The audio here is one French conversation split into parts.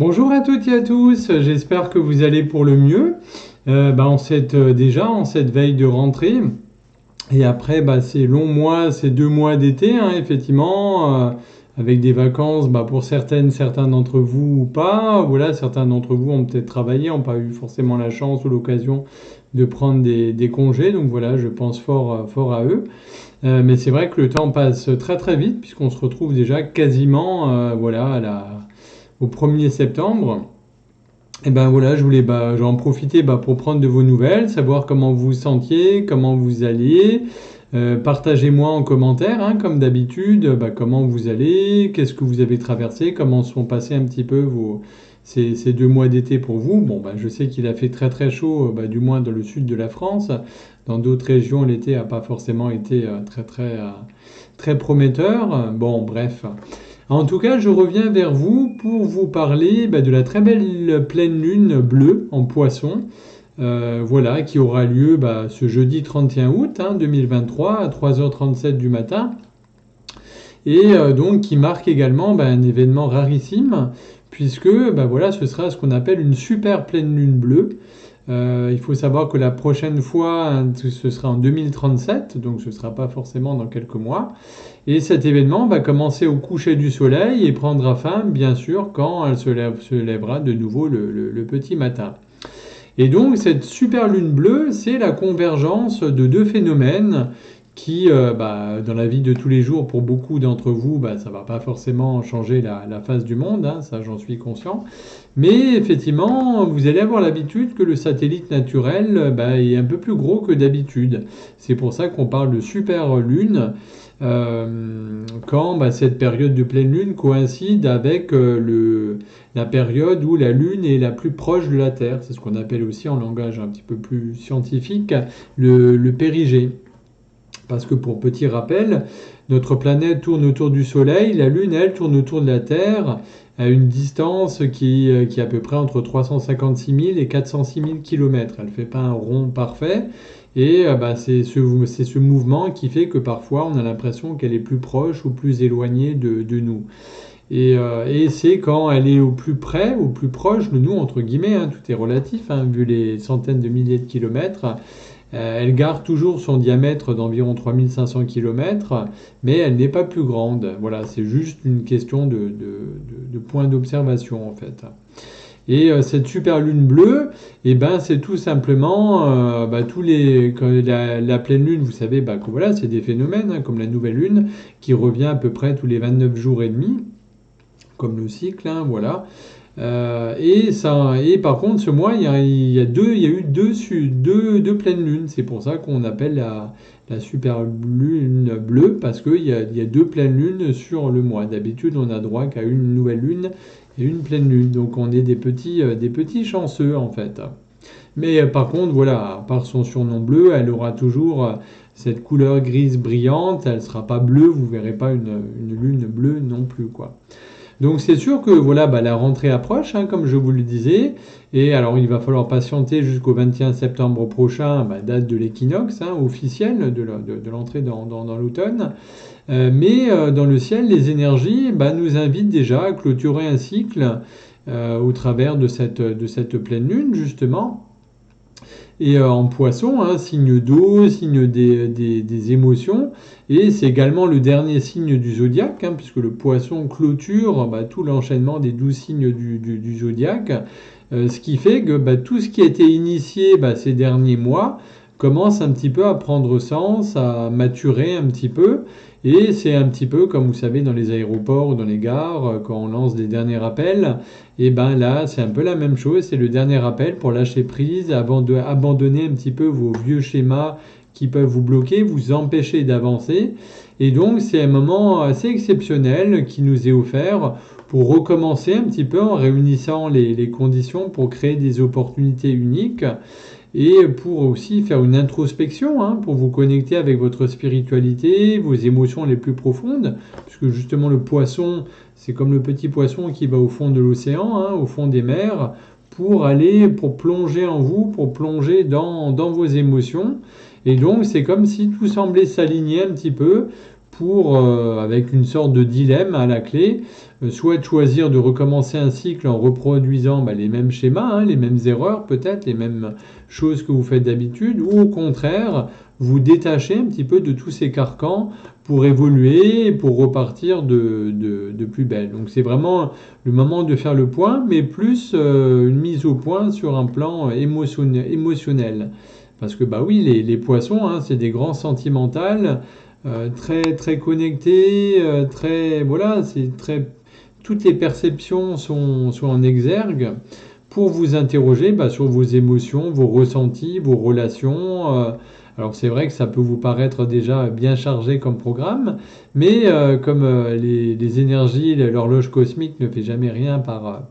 Bonjour à toutes et à tous, j'espère que vous allez pour le mieux. En cette veille de rentrée, et après ces longs mois, ces 2 mois d'été, hein, effectivement, avec des vacances pour certains d'entre vous ou pas. Voilà, certains d'entre vous ont peut-être travaillé, n'ont pas eu forcément la chance ou l'occasion de prendre des congés, donc voilà, je pense fort à eux. Mais c'est vrai que le temps passe très très vite puisqu'on se retrouve déjà quasiment au 1er septembre. Et ben voilà, j'en profiter pour prendre de vos nouvelles, savoir comment vous vous sentiez, comment vous alliez. Partagez-moi en commentaire, hein, comme d'habitude, comment vous allez, qu'est-ce que vous avez traversé, comment sont passés un petit peu ces 2 mois d'été pour vous. Bon, je sais qu'il a fait très très chaud, du moins dans le sud de la France. Dans d'autres régions, l'été n'a pas forcément été très prometteur. Bon, bref. En tout cas, je reviens vers vous pour vous parler de la très belle pleine lune bleue en Poisson, voilà, qui aura lieu ce jeudi 31 août 2023 à 3h37 du matin, et donc qui marque également un événement rarissime, puisque voilà, ce sera ce qu'on appelle une super pleine lune bleue. Il faut savoir que la prochaine fois, ce sera en 2037, donc ce ne sera pas forcément dans quelques mois. Et cet événement va commencer au coucher du soleil et prendra fin, bien sûr, quand elle se lèvera de nouveau le petit matin. Et donc, cette super lune bleue, c'est la convergence de deux phénomènes qui, dans la vie de tous les jours, pour beaucoup d'entre vous, ça ne va pas forcément changer la face du monde, hein, ça j'en suis conscient. Mais effectivement, vous allez avoir l'habitude que le satellite naturel est un peu plus gros que d'habitude. C'est pour ça qu'on parle de super lune. Quand cette période de pleine lune coïncide avec la période où la lune est la plus proche de la Terre. C'est ce qu'on appelle aussi en langage un petit peu plus scientifique le périgée. Parce que pour petit rappel, notre planète tourne autour du Soleil, la Lune, elle, tourne autour de la Terre à une distance qui est à peu près entre 356 000 et 406 000 km. Elle ne fait pas un rond parfait. Et c'est ce mouvement qui fait que parfois on a l'impression qu'elle est plus proche ou plus éloignée de nous. Et c'est quand elle est au plus près, au plus proche de nous, entre guillemets, hein, tout est relatif, hein, vu les centaines de milliers de kilomètres. Elle garde toujours son diamètre d'environ 3500 km, mais elle n'est pas plus grande. Voilà, c'est juste une question de point d'observation en fait. Et cette super lune bleue, c'est tout simplement la pleine lune, vous savez que voilà, c'est des phénomènes hein, comme la nouvelle lune qui revient à peu près tous les 29 jours et demi, comme le cycle, hein, voilà. Et par contre, ce mois, il y a eu deux pleines lunes. C'est pour ça qu'on appelle la super lune bleue, parce qu'il y a deux pleines lunes sur le mois. D'habitude, on a droit qu'à une nouvelle lune et une pleine lune. Donc on est des petits chanceux en fait. Mais par contre, voilà, par son surnom bleu, elle aura toujours cette couleur grise brillante. Elle ne sera pas bleue, vous ne verrez pas une lune bleue non plus, quoi. Donc c'est sûr que voilà, la rentrée approche, hein, comme je vous le disais, et alors il va falloir patienter jusqu'au 21 septembre prochain, date de l'équinoxe hein, officiel de l'entrée dans l'automne. Mais dans le ciel, les énergies nous invitent déjà à clôturer un cycle au travers de cette pleine lune, justement. Et en poisson, hein, signe d'eau, signe des émotions, et c'est également le dernier signe du zodiaque, hein, puisque le poisson clôture tout l'enchaînement des 12 signes du zodiaque, ce qui fait que tout ce qui a été initié ces derniers mois commence un petit peu à prendre sens, à maturer un petit peu, et c'est un petit peu comme vous savez dans les aéroports ou dans les gares, quand on lance des derniers appels, et là c'est un peu la même chose, c'est le dernier appel pour lâcher prise, abandonner un petit peu vos vieux schémas qui peuvent vous bloquer, vous empêcher d'avancer. Et donc c'est un moment assez exceptionnel qui nous est offert pour recommencer un petit peu en réunissant les conditions pour créer des opportunités uniques et pour aussi faire une introspection, hein, pour vous connecter avec votre spiritualité, vos émotions les plus profondes, puisque justement le poisson, c'est comme le petit poisson qui va au fond de l'océan, hein, au fond des mers, pour plonger en vous, pour plonger dans vos émotions. Et donc c'est comme si tout semblait s'aligner un petit peu avec une sorte de dilemme à la clé, soit de choisir de recommencer un cycle en reproduisant les mêmes schémas, hein, les mêmes erreurs peut-être, les mêmes choses que vous faites d'habitude, ou au contraire, vous détacher un petit peu de tous ces carcans pour évoluer et pour repartir de plus belle. Donc c'est vraiment le moment de faire le point, mais plus une mise au point sur un plan émotionnel. Parce que bah oui, les poissons, hein, c'est des grands sentimentales, très très connectés, très voilà, c'est très toutes les perceptions sont en exergue pour vous interroger sur vos émotions, vos ressentis, vos relations. Alors c'est vrai que ça peut vous paraître déjà bien chargé comme programme, mais comme les énergies, l'horloge cosmique ne fait jamais rien par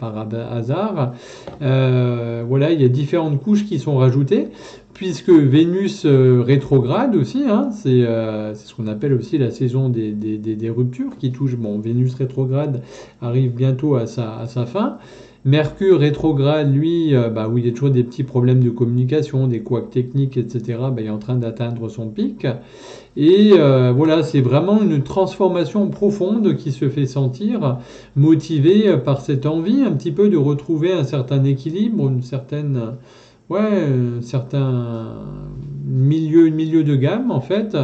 hasard, voilà, il y a différentes couches qui sont rajoutées, puisque Vénus rétrograde aussi, hein, c'est ce qu'on appelle aussi la saison des ruptures qui touche. Bon, Vénus rétrograde arrive bientôt à sa fin. Mercure rétrograde, lui, où il y a toujours des petits problèmes de communication, des couacs techniques, etc., il est en train d'atteindre son pic. Et voilà, c'est vraiment une transformation profonde qui se fait sentir, motivée par cette envie un petit peu de retrouver un certain équilibre, un certain milieu de gamme en fait.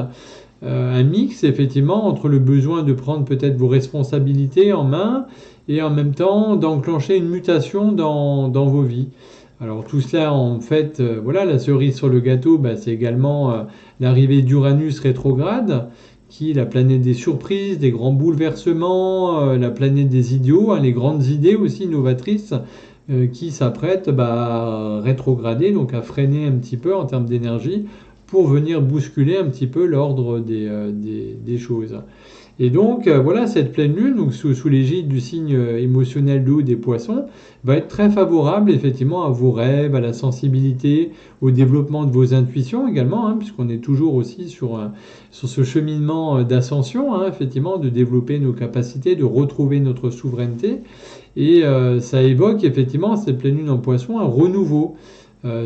Un mix effectivement entre le besoin de prendre peut-être vos responsabilités en main et en même temps d'enclencher une mutation dans vos vies. Alors tout cela en fait, voilà, la cerise sur le gâteau, c'est également l'arrivée d'Uranus rétrograde, qui est la planète des surprises, des grands bouleversements, la planète des idiots, hein, les grandes idées aussi novatrices, qui s'apprête à rétrograder, donc à freiner un petit peu en termes d'énergie, pour venir bousculer un petit peu l'ordre des choses. Et donc voilà, cette pleine lune, donc sous l'égide du signe émotionnel d'eau des poissons, va être très favorable effectivement à vos rêves, à la sensibilité, au développement de vos intuitions également, hein, puisqu'on est toujours aussi sur ce cheminement d'ascension, hein, effectivement, de développer nos capacités, de retrouver notre souveraineté. Et ça évoque effectivement cette pleine lune en poisson un renouveau.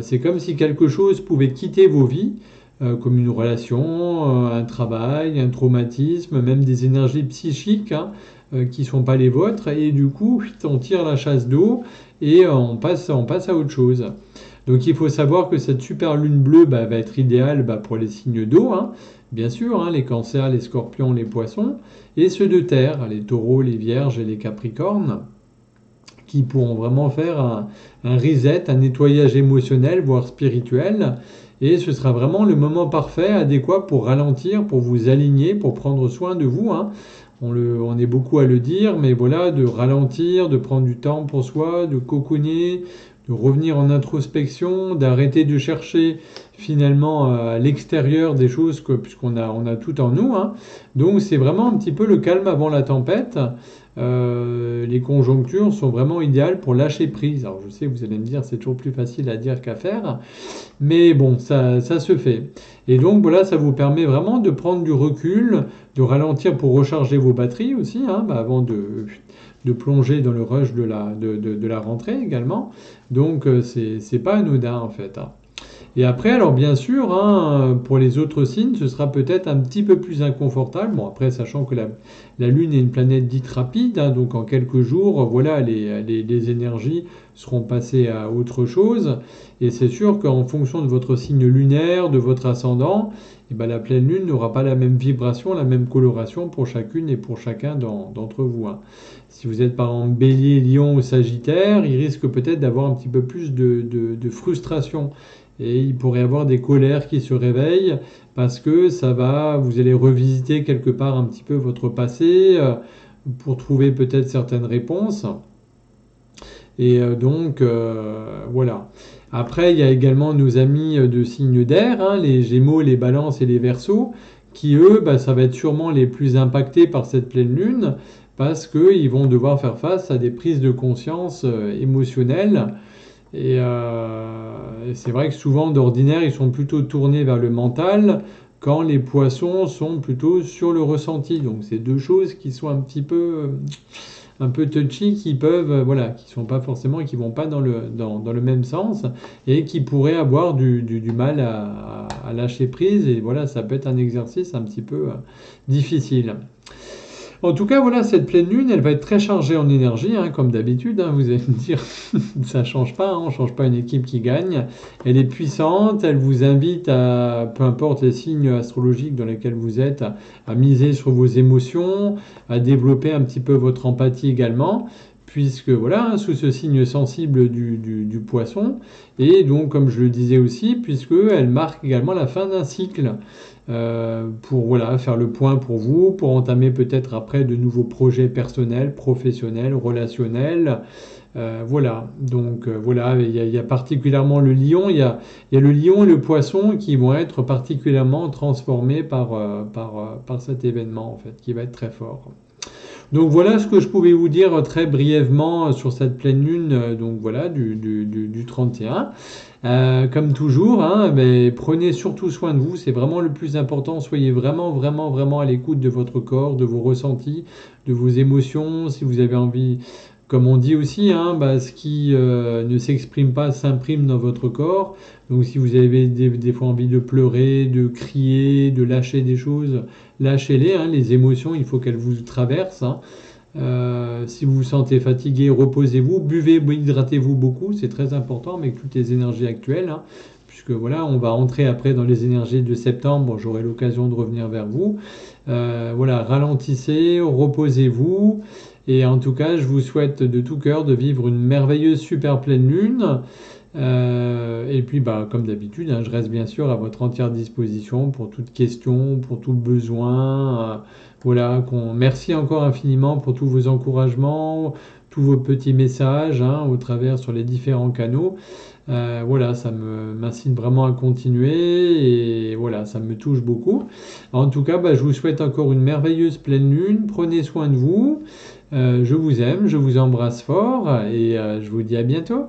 C'est comme si quelque chose pouvait quitter vos vies, comme une relation, un travail, un traumatisme, même des énergies psychiques hein, qui ne sont pas les vôtres, et du coup, on tire la chasse d'eau et on passe à autre chose. Donc il faut savoir que cette super lune bleue va être idéale pour les signes d'eau, hein, bien sûr, hein, les cancers, les scorpions, les poissons, et ceux de terre, les taureaux, les vierges et les capricornes, qui pourront vraiment faire un reset, un nettoyage émotionnel, voire spirituel. Et ce sera vraiment le moment parfait, adéquat pour ralentir, pour vous aligner, pour prendre soin de vous. Hein. On est beaucoup à le dire, mais voilà, de ralentir, de prendre du temps pour soi, de cocooner, de revenir en introspection, d'arrêter de chercher finalement à l'extérieur des choses, puisqu'on a tout en nous. Hein. Donc c'est vraiment un petit peu le calme avant la tempête. Les conjonctures sont vraiment idéales pour lâcher prise. Alors je sais, vous allez me dire, c'est toujours plus facile à dire qu'à faire, mais bon, ça se fait. Et donc voilà, ça vous permet vraiment de prendre du recul, de ralentir pour recharger vos batteries aussi, hein, avant de plonger dans le rush de la rentrée également. Donc c'est pas anodin en fait. Hein. Et après, alors bien sûr, hein, pour les autres signes, ce sera peut-être un petit peu plus inconfortable. Bon, après, sachant que la Lune est une planète dite rapide, hein, donc en quelques jours, voilà, les énergies seront passées à autre chose. Et c'est sûr qu'en fonction de votre signe lunaire, de votre ascendant, la pleine Lune n'aura pas la même vibration, la même coloration pour chacune et pour chacun d'entre vous. Hein. Si vous êtes par exemple Bélier, Lion ou Sagittaire, il risque peut-être d'avoir un petit peu plus de frustration. Et il pourrait y avoir des colères qui se réveillent parce que vous allez revisiter quelque part un petit peu votre passé pour trouver peut-être certaines réponses. Et donc, voilà. Après, il y a également nos amis de signes d'air, hein, les Gémeaux, les Balances et les Verseaux, qui eux, ça va être sûrement les plus impactés par cette pleine lune parce qu'ils vont devoir faire face à des prises de conscience émotionnelles. Et c'est vrai que souvent, d'ordinaire, ils sont plutôt tournés vers le mental, quand les poissons sont plutôt sur le ressenti. Donc c'est deux choses qui sont un petit peu un peu touchy qui peuvent, voilà, qui sont pas forcément, qui vont pas dans le même sens et qui pourraient avoir du mal à lâcher prise. Et voilà, ça peut être un exercice un petit peu difficile. En tout cas, voilà, cette pleine lune, elle va être très chargée en énergie, hein, comme d'habitude. Hein, vous allez me dire, ça change pas, hein, on change pas une équipe qui gagne. Elle est puissante, elle vous invite à, peu importe les signes astrologiques dans lesquels vous êtes, à miser sur vos émotions, à développer un petit peu votre empathie également. Puisque voilà, sous ce signe sensible du poisson, et donc comme je le disais aussi, puisque elle marque également la fin d'un cycle. Pour voilà, faire le point pour vous, pour entamer peut-être après de nouveaux projets personnels, professionnels, relationnels. Voilà, donc voilà, il y a particulièrement le lion, il y a le lion et le poisson qui vont être particulièrement transformés par cet événement, en fait, qui va être très fort. Donc voilà ce que je pouvais vous dire très brièvement sur cette pleine lune, donc voilà, du 31. Comme toujours, hein, mais prenez surtout soin de vous, c'est vraiment le plus important. Soyez vraiment, vraiment, vraiment à l'écoute de votre corps, de vos ressentis, de vos émotions. Si vous avez envie, comme on dit aussi, hein, bah, ce qui ne s'exprime pas s'imprime dans votre corps. Donc si vous avez des fois envie de pleurer, de crier, de lâcher des choses, lâchez-les. Hein, les émotions, il faut qu'elles vous traversent. Hein. Si vous vous sentez fatigué, reposez-vous, buvez, hydratez-vous beaucoup, c'est très important avec toutes les énergies actuelles, hein, puisque voilà, on va entrer après dans les énergies de septembre, j'aurai l'occasion de revenir vers vous. Voilà, ralentissez, reposez-vous, et en tout cas, je vous souhaite de tout cœur de vivre une merveilleuse super pleine lune. Et puis, bah, comme d'habitude, hein, je reste bien sûr à votre entière disposition pour toute question, pour tout besoin. Voilà, merci encore infiniment pour tous vos encouragements, tous vos petits messages hein, au travers sur les différents canaux. Voilà, ça m'incite vraiment à continuer et voilà, ça me touche beaucoup. En tout cas, bah, je vous souhaite encore une merveilleuse pleine lune. Prenez soin de vous. Je vous aime, je vous embrasse fort et je vous dis à bientôt.